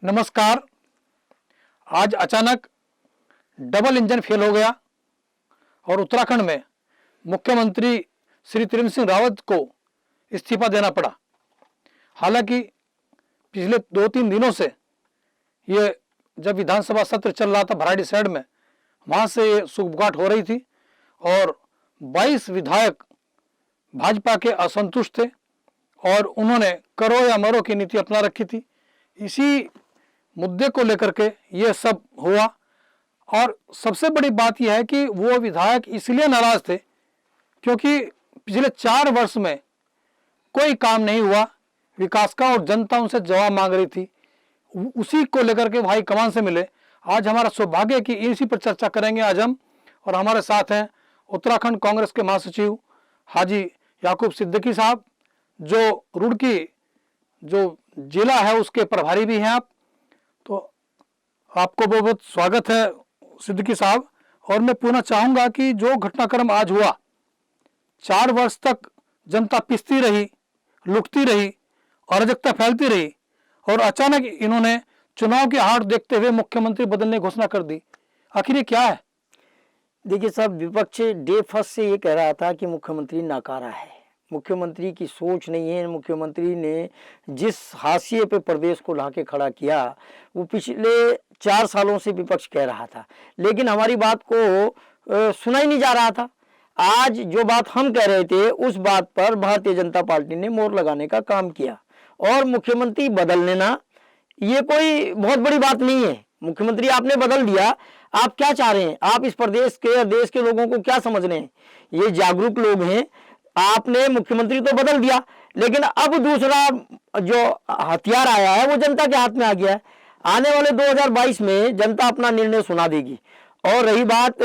नमस्कार। आज अचानक डबल इंजन फेल हो गया और उत्तराखंड में मुख्यमंत्री श्री त्रिवेंद्र सिंह रावत को इस्तीफा देना पड़ा। हालांकि पिछले 2-3 दिनों से ये जब विधानसभा सत्र चल रहा था भराड़ीसैंण में, वहाँ से ये सुगबुगाहट हो रही थी और 22 विधायक भाजपा के असंतुष्ट थे और उन्होंने करो या मरो की नीति अपना रखी थी। इसी मुद्दे को लेकर के ये सब हुआ और सबसे बड़ी बात यह है कि वो विधायक इसलिए नाराज थे क्योंकि पिछले 4 वर्ष में कोई काम नहीं हुआ विकास का और जनता उनसे जवाब मांग रही थी। उसी को लेकर के भाई कमान से मिले। आज हमारा सौभाग्य है कि इसी पर चर्चा करेंगे आज हम, और हमारे साथ हैं उत्तराखंड कांग्रेस के महासचिव हाजी याकूब सिद्दीकी साहब, जो रुड़की जो जिला है उसके प्रभारी भी हैं आप। तो आपको बहुत बहुत स्वागत है सिद्दीकी साहब। और मैं पूछना चाहूँगा कि जो घटनाक्रम आज हुआ, 4 वर्ष तक जनता पिसती रही, लुटती रही, अराजकता फैलती रही और अचानक इन्होंने चुनाव की हार देखते हुए मुख्यमंत्री बदलने की घोषणा कर दी। आखिर ये क्या है? देखिए साहब, विपक्ष डे फर्स्ट से ये कह रहा था कि मुख्यमंत्री नाकारा है, मुख्यमंत्री की सोच नहीं है। मुख्यमंत्री ने जिस हाशिए पे प्रदेश को लाके खड़ा किया वो पिछले 4 सालों से विपक्ष कह रहा था, लेकिन हमारी बात को सुना ही नहीं जा रहा था। आज जो बात हम कह रहे थे उस बात पर भारतीय जनता पार्टी ने मोहर लगाने का काम किया और मुख्यमंत्री बदल लेना ये कोई बहुत बड़ी बात नहीं है। मुख्यमंत्री आपने बदल दिया, आप क्या चाह रहे हैं? आप इस प्रदेश के देश के लोगों को क्या समझ रहे हैं? ये जागरूक लोग हैं। आपने मुख्यमंत्री तो बदल दिया, लेकिन अब दूसरा जो हथियार आया है वो जनता के हाथ में आ गया है। आने वाले 2022 में जनता अपना निर्णय सुना देगी। और रही बात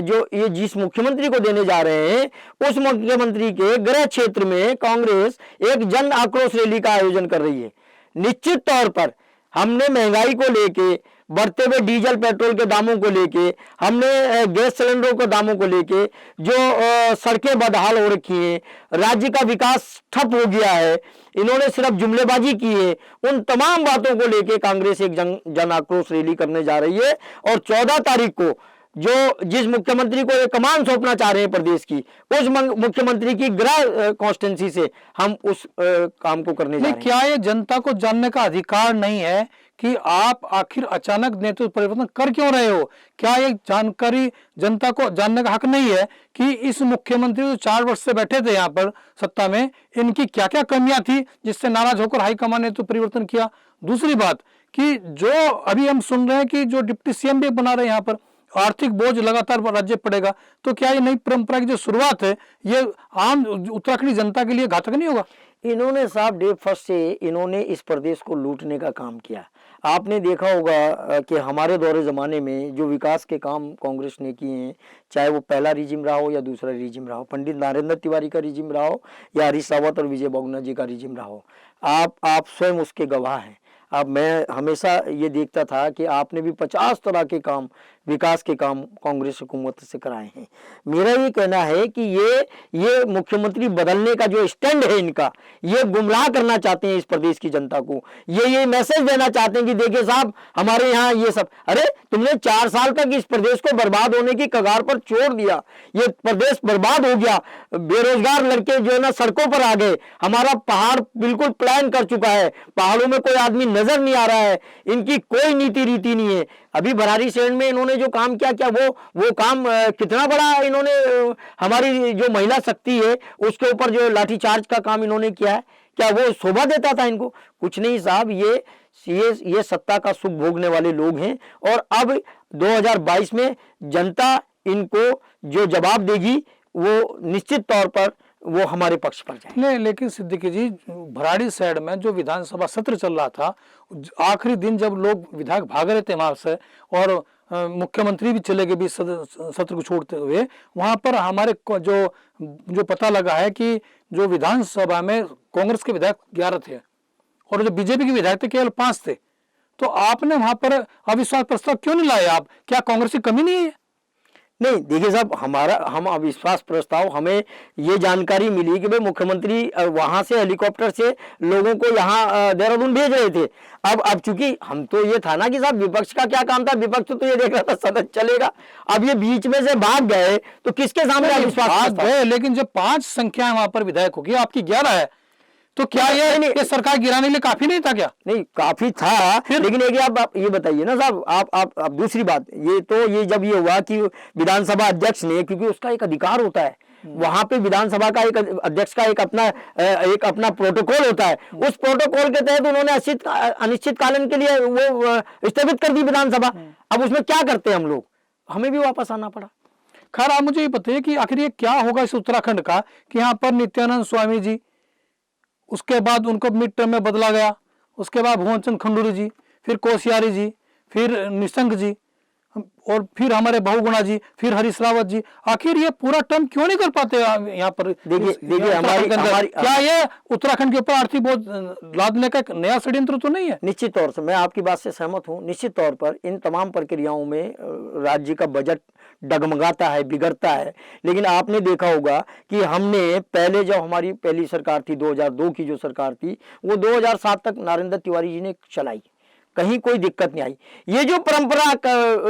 जो ये जिस मुख्यमंत्री को देने जा रहे हैं, उस मुख्यमंत्री के गृह क्षेत्र में कांग्रेस एक जन आक्रोश रैली का आयोजन कर रही है। निश्चित तौर पर हमने महंगाई को लेके, बढ़ते हुए डीजल पेट्रोल के दामों को लेके, हमने गैस सिलेंडरों के दामों को लेके, जो सड़कें बदहाल हो रखी हैं, राज्य का विकास ठप हो गया है, इन्होंने सिर्फ जुमलेबाजी की है, उन तमाम बातों को लेके कांग्रेस एक जन आक्रोश रैली करने जा रही है। और 14 तारीख को जो जिस मुख्यमंत्री को ये कमान सौंपना चाह रहे हैं प्रदेश की, उस मुख्यमंत्री की गृह कॉन्स्टिट्यूंसी से हम उस काम को करने जा रहे हैं। क्या ये जनता को जानने का अधिकार नहीं है कि आप आखिर अचानक नेतृत्व परिवर्तन कर क्यों रहे हो? क्या ये जानकारी जनता को जानने का हक नहीं है कि इस मुख्यमंत्री जो 4 वर्ष से बैठे थे यहाँ पर सत्ता में, इनकी क्या क्या कमियां थी जिससे नाराज होकर हाईकमान ने नेतृत्व परिवर्तन किया? दूसरी बात कि जो अभी हम सुन रहे हैं कि जो डिप्टी सीएम भी बना रहे हैं यहाँ पर, आर्थिक बोझ लगातार राज्य पड़ेगा, तो क्या ये नई परंपरा की जो शुरुआत है ये आम उत्तराखंडी जनता के लिए घातक नहीं होगा? इन्होंने साहब डे फर्स्ट से इन्होंने इस प्रदेश को लूटने का काम किया। आपने देखा होगा कि हमारे दौरे ज़माने में जो विकास के काम कांग्रेस ने किए हैं, चाहे वो पहला रिजिम रहा हो या दूसरा रिजिम रहा हो, पंडित नरेंद्र तिवारी का रिजिम रहा हो या हरीश रावत और विजय बहुगुणा जी का रिजिम रहा हो, आप स्वयं उसके गवाह हैं। अब मैं हमेशा ये देखता था कि आपने भी 50 तरह के काम, विकास के काम कांग्रेस हुकूमत से कराए हैं। मेरा ये कहना है कि ये मुख्यमंत्री बदलने का जो स्टैंड है इनका, ये गुमराह करना चाहते हैं इस प्रदेश की जनता को। ये मैसेज देना चाहते हैं कि देखिए साहब, हमारे यहाँ ये सब, अरे तुमने 4 साल तक इस प्रदेश को बर्बाद होने की कगार पर छोड़ दिया। ये प्रदेश बर्बाद हो गया, बेरोजगार लड़के जो है ना सड़कों पर आ गए, हमारा पहाड़ बिल्कुल प्लान कर चुका है, पहाड़ों में कोई आदमी नजर नहीं आ रहा है, इनकी कोई नीति रीति नहीं है। अभी भराड़ीसैंण में इन्होंने जो काम किया, क्या वो काम कितना बड़ा इन्होंने हमारी जो महिला शक्ति है उसके ऊपर जो लाठीचार्ज का काम इन्होंने किया है, क्या वो शोभा देता था इनको? कुछ नहीं साहब, ये सत्ता का सुख भोगने वाले लोग हैं और अब 2022 में जनता इनको जो जवाब देगी वो निश्चित तौर पर वो हमारे पक्ष पर जाए। नहीं, लेकिन सिद्दीकी जी, भराड़ीसैंण में जो विधानसभा सत्र चल रहा था, आखिरी दिन जब लोग विधायक भाग रहे थे वहां से और मुख्यमंत्री भी चले गए बीच सत्र को छोड़ते हुए, वहां पर हमारे जो पता लगा है कि जो विधानसभा में कांग्रेस के विधायक 11 थे और जो बीजेपी के विधायक थे केवल 5 थे। तो आपने वहां पर अविश्वास प्रस्ताव क्यों नहीं लाया? आप क्या कांग्रेस की कमी नहीं है? नहीं देखिए साहब, हम अविश्वास प्रस्ताव, हमें ये जानकारी मिली कि भाई मुख्यमंत्री वहां से हेलीकॉप्टर से लोगों को यहाँ देहरादून भेज रहे थे। अब चूंकि हम तो ये था ना कि साहब विपक्ष का क्या काम था, विपक्ष तो ये देख रहा था सदन चलेगा, अब ये बीच में से भाग गए तो किसके सामने अविश्वास भाग प्रस्ताव? गए, लेकिन जब 5 संख्या वहां पर विधायकों की, आपकी 11 है, तो क्या ये सरकार गिराने के लिए काफी नहीं था क्या? नहीं काफी था, लेकिन एक आप ये बताइए ना साहब, आप दूसरी बात, ये जब ये हुआ कि विधानसभा अध्यक्ष ने, क्योंकि उसका एक अधिकार होता है वहां पे, विधानसभा का एक अध्यक्ष का एक अपना प्रोटोकॉल होता है, उस प्रोटोकॉल के तहत उन्होंने अनिश्चितकालीन के लिए वो स्थगित कर दी विधानसभा। अब उसमें क्या करते हैं हम लोग, हमें भी वापस आना पड़ा। खैर, आप मुझे ये बताइए कि आखिर ये क्या होगा इस उत्तराखंड का, कि यहाँ पर नित्यानंद स्वामी जी, उसके बाद उनको मिड टर्म में बदला गया, उसके बाद भुवनचंद खंडूरी जी, फिर कोश्यारी जी, फिर निशंक जी, और फिर हमारे बहुगुणा जी, फिर हरीश रावत जी। आखिर ये पूरा टर्म क्यों नहीं कर पाते यहाँ पर? देखिए हमारी क्या ये उत्तराखंड के ऊपर आर्थिक बोझ लादने का एक नया षड्यंत्र तो नहीं है? निश्चित तौर से मैं आपकी बात से सहमत हूँ। निश्चित तौर पर इन तमाम प्रक्रियाओं में राज्य का बजट डगमगाता है, बिगड़ता है। लेकिन आपने देखा होगा कि हमने पहले, जब हमारी पहली सरकार थी 2002 की जो सरकार थी, वो 2007 तक नरेंद्र तिवारी जी ने चलाई, कहीं कोई दिक्कत नहीं आई। ये जो परंपरा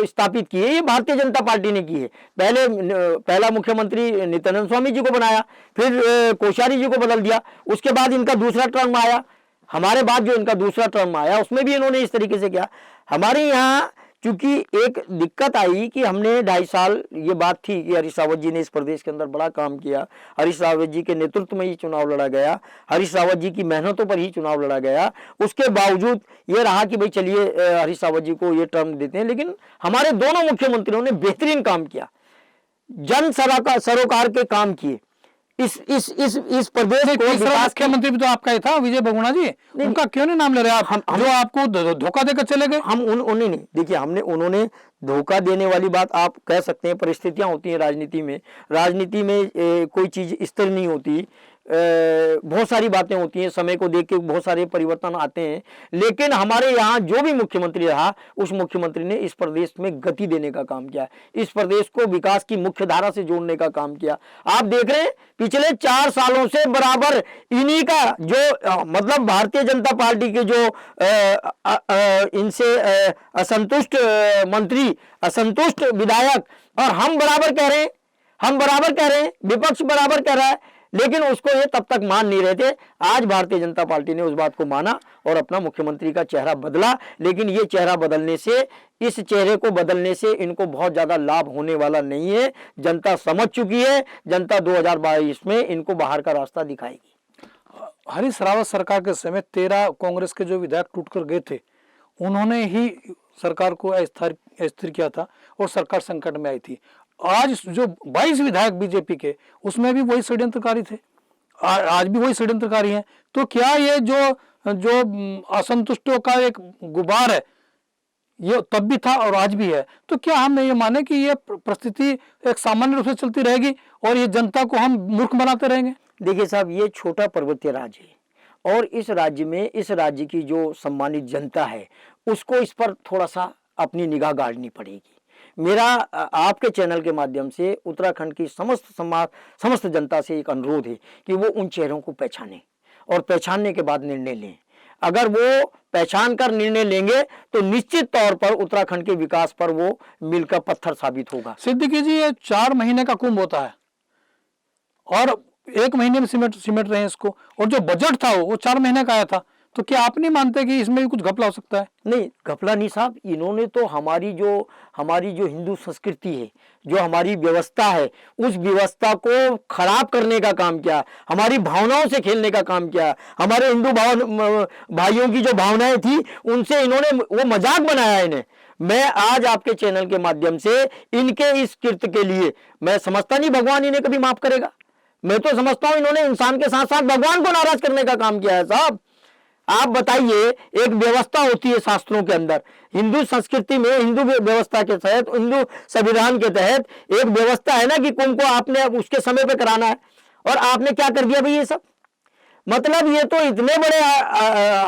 स्थापित की है, ये भारतीय जनता पार्टी ने की है। पहला मुख्यमंत्री नित्यानंद स्वामी जी को बनाया, फिर कोश्यारी जी को बदल दिया, उसके बाद इनका दूसरा टर्म आया, हमारे बाद जो इनका दूसरा टर्म आया उसमें भी इन्होंने इस तरीके से किया। हमारे यहाँ चूंकि एक दिक्कत आई कि हमने 2.5 साल, ये बात थी कि हरीश रावत जी ने इस प्रदेश के अंदर बड़ा काम किया, हरीश रावत जी के नेतृत्व में ही चुनाव लड़ा गया, हरीश रावत जी की मेहनतों पर ही चुनाव लड़ा गया। उसके बावजूद ये रहा कि भाई चलिए हरीश रावत जी को ये टर्म देते हैं। लेकिन हमारे दोनों मुख्यमंत्रियों ने बेहतरीन काम किया, जन सरोकार के काम किए, इस प्रदेश को विकास। मुख्यमंत्री भी तो आपका ही था, विजय बहुगुणा जी, उनका क्यों नहीं नाम ले रहे आप? जो आपको धोखा देकर चले गए। हम उन्हें नहीं, देखिए उन्होंने धोखा देने वाली बात आप कह सकते हैं, परिस्थितियां होती हैं राजनीति में। राजनीति में कोई चीज स्थिर नहीं होती, बहुत सारी बातें होती हैं, समय को देख के बहुत सारे परिवर्तन आते हैं। लेकिन हमारे यहाँ जो भी मुख्यमंत्री रहा, उस मुख्यमंत्री ने इस प्रदेश में गति देने का काम किया, इस प्रदेश को विकास की मुख्य धारा से जोड़ने का काम किया। आप देख रहे हैं पिछले 4 सालों से बराबर इन्हीं का जो मतलब भारतीय जनता पार्टी के जो इनसे असंतुष्ट मंत्री, असंतुष्ट विधायक, और हम बराबर कह रहे हैं, विपक्ष बराबर कह रहा है, लेकिन उसको ये तब तक मान नहीं रहे थे। आज भारतीय जनता पार्टी ने उस बात को माना और अपना मुख्यमंत्री का चेहरा बदला। लेकिन ये चेहरा बदलने से, इस चेहरे को बदलने से इनको बहुत ज्यादा लाभ होने वाला नहीं है। जनता समझ चुकी है, जनता 2022 में इनको बाहर का रास्ता दिखाएगी। हरीश रावत सरकार के समय 13 कांग्रेस के जो विधायक टूटकर गए थे, उन्होंने ही सरकार को अस्थिर किया था और सरकार संकट में आई थी। आज जो 22 विधायक बीजेपी के, उसमें भी वही षड्यंत्रकारी थे, आज भी वही षड्यंत्रकारी हैं। तो क्या ये जो असंतुष्टों का एक गुबार है, ये तब भी था और आज भी है? तो क्या हम ये माने कि ये परिस्थिति एक सामान्य रूप से चलती रहेगी और ये जनता को हम मूर्ख बनाते रहेंगे? देखिए साहब, ये छोटा पर्वतीय राज्य है और इस राज्य में, इस राज्य की जो सम्मानित जनता है, उसको इस पर थोड़ा सा अपनी निगाह गाड़नी पड़ेगी। मेरा आपके चैनल के माध्यम से उत्तराखंड की समस्त जनता से एक अनुरोध है कि वो उन चेहरों को पहचानें और पहचानने के बाद निर्णय लें। अगर वो पहचान कर निर्णय लेंगे तो निश्चित तौर पर उत्तराखंड के विकास पर वो मील का पत्थर साबित होगा। सिद्दीकी जी, ये 4 महीने का कुंभ होता है और 1 महीने में सिमट रहे हैं इसको, और जो बजट था वो 4 महीने का आया था। तो क्या आप नहीं मानते कि इसमें भी कुछ घपला हो सकता है? नहीं, घपला नहीं साहब, इन्होंने तो हमारी जो हिंदू संस्कृति है, जो हमारी व्यवस्था है, उस व्यवस्था को खराब करने का काम किया, हमारी भावनाओं से खेलने का काम किया। हमारे हिंदू भाइयों की जो भावनाएं थी, उनसे इन्होंने वो मजाक बनाया इन्हें। मैं आज आपके चैनल के माध्यम से इनके इस कृत्य के लिए, मैं समझता नहीं भगवान इन्हें कभी माफ करेगा। मैं तो समझता हूं इन्होंने इंसान के साथ साथ भगवान को नाराज करने का काम किया है साहब। आप बताइए, एक व्यवस्था होती है शास्त्रों के अंदर, हिंदू संस्कृति में, हिंदू व्यवस्था के तहत, हिंदू संविधान के तहत एक व्यवस्था है ना कि कुंभ को आपने उसके समय पे कराना है, और आपने क्या कर दिया भाई? ये सब मतलब ये तो इतने बड़े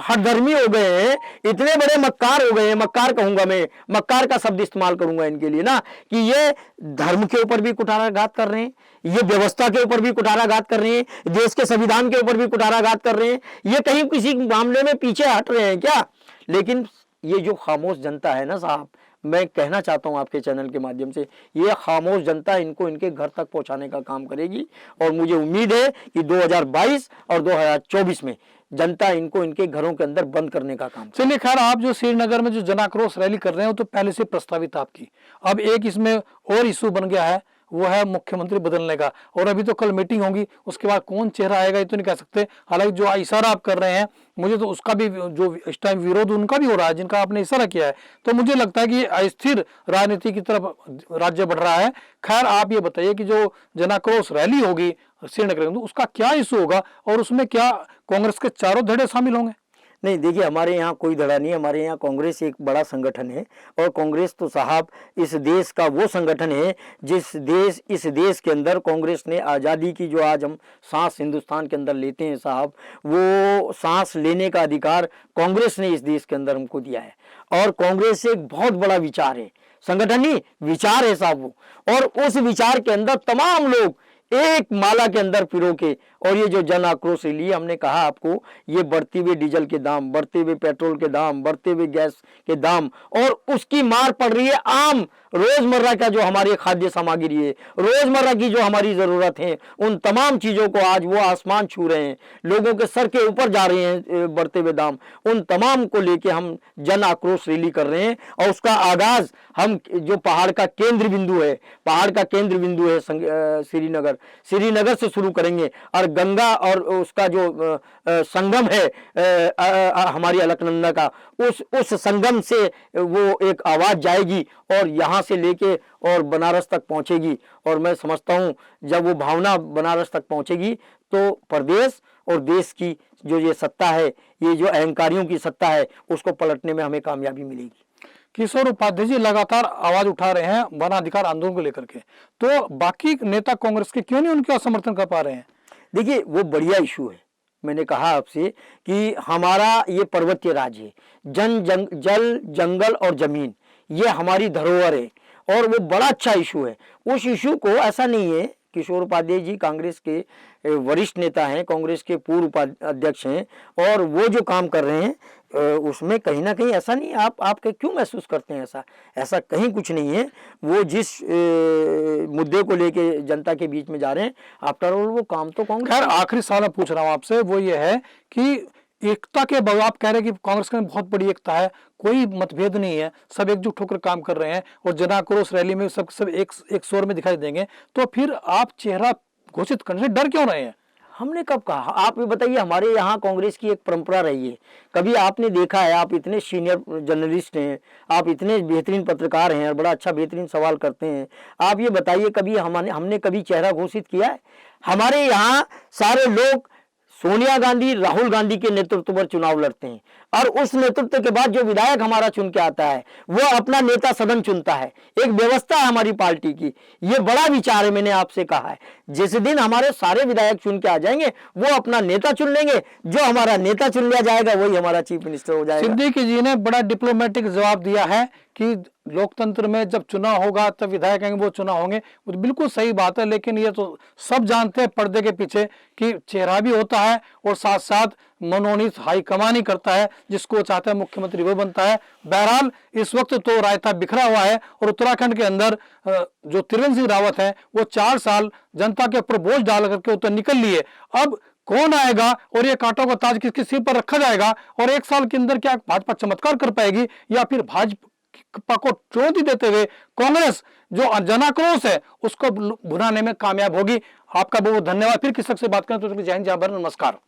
हठधर्मी हो गए हैं, इतने बड़े मक्कार हो गए हैं, मक्कार कहूंगा मैं, मक्कार का शब्द इस्तेमाल करूंगा इनके लिए ना, कि ये धर्म के ऊपर भी कुठाराघात कर रहे हैं, ये व्यवस्था के ऊपर भी कुठाराघात कर रहे हैं, देश के संविधान के ऊपर भी कुठाराघात कर रहे हैं। ये कहीं किसी मामले में पीछे हट रहे हैं क्या? लेकिन ये जो खामोश जनता है ना साहब, मैं कहना चाहता हूं आपके चैनल के माध्यम से, ये खामोश जनता इनको इनके घर तक पहुंचाने का काम करेगी। और मुझे उम्मीद है कि 2022 और 2024 में जनता इनको इनके घरों के अंदर बंद करने का काम। चलिए खैर, आप जो श्रीनगर में जो जन आक्रोश रैली कर रहे हैं वो तो पहले से प्रस्तावित आपकी, अब एक इसमें और इशू बन गया है, वो है मुख्यमंत्री बदलने का। और अभी तो कल मीटिंग होगी, उसके बाद कौन चेहरा आएगा ये तो नहीं कह सकते। हालांकि जो इशारा आप कर रहे हैं, मुझे तो उसका भी जो इस टाइम विरोध उनका भी हो रहा है जिनका आपने इशारा किया है, तो मुझे लगता है कि अस्थिर राजनीति की तरफ राज्य बढ़ रहा है। खैर, आप ये बताइए कि जो जन आक्रोश रैली होगी श्रीनगर में, उसका क्या इशू होगा और उसमें क्या कांग्रेस के चारों धड़े शामिल होंगे? नहीं, देखिए, हमारे यहाँ कोई धड़ा नहीं है। हमारे यहाँ कांग्रेस एक बड़ा संगठन है, और कांग्रेस तो साहब इस देश का वो संगठन है इस देश के अंदर कांग्रेस ने आज़ादी की जो आज हम सांस हिंदुस्तान के अंदर लेते हैं साहब, वो सांस लेने का अधिकार कांग्रेस ने इस देश के अंदर हमको दिया है। और कांग्रेस एक बहुत बड़ा विचार है, संगठन नहीं, विचार है साहब वो। और उस विचार के अंदर तमाम लोग एक माला के अंदर पिरो के, और ये जो जन आक्रोश रैली, हमने कहा आपको, ये बढ़ते हुए डीजल के दाम, बढ़ते हुए पेट्रोल के दाम, बढ़ते हुए गैस के दाम, और उसकी मार पड़ रही है आम रोजमर्रा का जो हमारी खाद्य सामग्री है, रोजमर्रा की जो हमारी जरूरत है, उन तमाम चीजों को आज वो आसमान छू रहे हैं, लोगों के सर के ऊपर जा रहे हैं बढ़ते हुए दाम। उन तमाम को लेके हम जन आक्रोश रैली कर रहे हैं, और उसका आगाज हम जो पहाड़ का केंद्र बिंदु है श्रीनगर से शुरू करेंगे। और गंगा और उसका जो संगम है हमारी अलकनंदा का, उस संगम से वो एक आवाज जाएगी और यहाँ से लेके और बनारस तक पहुंचेगी। और मैं समझता हूँ जब वो भावना बनारस तक पहुंचेगी तो प्रदेश और देश की जो ये सत्ता है, ये जो अहंकारियों की सत्ता है, उसको पलटने में हमें कामयाबी मिलेगी। किशोर उपाध्याय जी लगातार आवाज उठा रहे हैं वन अधिकार आंदोलन को लेकर के, तो बाकी नेता कांग्रेस के क्यों नहीं उनका समर्थन कर पा रहे हैं? देखिए, वो बढ़िया इशू है। मैंने कहा आपसे कि हमारा ये पर्वतीय राज्य है, जल जंगल और जमीन, ये हमारी धरोहर है, और वो बड़ा अच्छा इशू है। उस इशू को, ऐसा नहीं है, किशोर उपाध्याय जी कांग्रेस के वरिष्ठ नेता हैं, कांग्रेस के पूर्व अध्यक्ष हैं, और वो जो काम कर रहे हैं उसमें कहीं ना कहीं ऐसा नहीं, आप क्यों महसूस करते हैं ऐसा कहीं कुछ नहीं है। वो जिस मुद्दे को लेके जनता के बीच में जा रहे हैं, आफ्टर ऑल वो काम तो कांग्रेस। खैर, आखिरी सवाल मैं पूछ रहा हूं आपसे, वो ये है कि एकता के बावजूद आप कह रहे हैं कि कांग्रेस के बहुत बड़ी एकता है, कोई मतभेद नहीं है, सब एकजुट होकर काम कर रहे हैं, और जन आक्रोश रैली में सब एक स्वर में दिखाई देंगे, तो फिर आप चेहरा घोषित करने से डर क्यों रहे हैं? हमने कब कहा? आप ये बताइए, हमारे यहाँ कांग्रेस की एक परंपरा रही है, कभी आपने देखा है? आप इतने सीनियर जर्नलिस्ट हैं, आप इतने बेहतरीन पत्रकार हैं और बड़ा अच्छा बेहतरीन सवाल करते हैं, आप ये बताइए कभी हमने कभी चेहरा घोषित किया है? हमारे यहाँ सारे लोग सोनिया गांधी, राहुल गांधी के नेतृत्व पर चुनाव लड़ते हैं, और उस नेतृत्व के बाद जो विधायक हमारा चुन के आता है वो अपना नेता सदन चुनता है। एक व्यवस्था है हमारी पार्टी की, ये बड़ा विचार है। मैंने आपसे कहा है, जिस दिन हमारे सारे विधायक चुन के आ जाएंगे, वो अपना नेता चुन लेंगे, जो हमारा नेता चुन लिया जाएगा वही हमारा चीफ मिनिस्टर हो जाएगा। सिद्दीकी जी ने बड़ा डिप्लोमेटिक जवाब दिया है कि लोकतंत्र में जब चुनाव होगा तब विधायक आएंगे, वो चुनाव होंगे, वो तो बिल्कुल सही बात है। लेकिन ये तो सब जानते हैं पर्दे के पीछे कि चेहरा भी होता है और साथ साथ मनोनीत हाईकमान ही करता है, जिसको चाहता है मुख्यमंत्री वो बनता है। बहरहाल इस वक्त तो रायता बिखरा हुआ है, और उत्तराखंड के अंदर जो त्रिवेंद्र सिंह रावत है वो 4 साल जनता के ऊपर बोझ डाल करके उतर निकल लिए। अब कौन आएगा और ये कांटों का ताज किसके सिर पर रखा जाएगा, और 1 साल के अंदर क्या भाजपा चमत्कार कर पाएगी, या फिर भाजपा को चुनौती देते हुए कांग्रेस जो जनाक्रोश है उसको भुनाने में कामयाब होगी? आपका बहुत धन्यवाद। फिर किसी से बात करें तो जय हिंद, जय भारत, नमस्कार।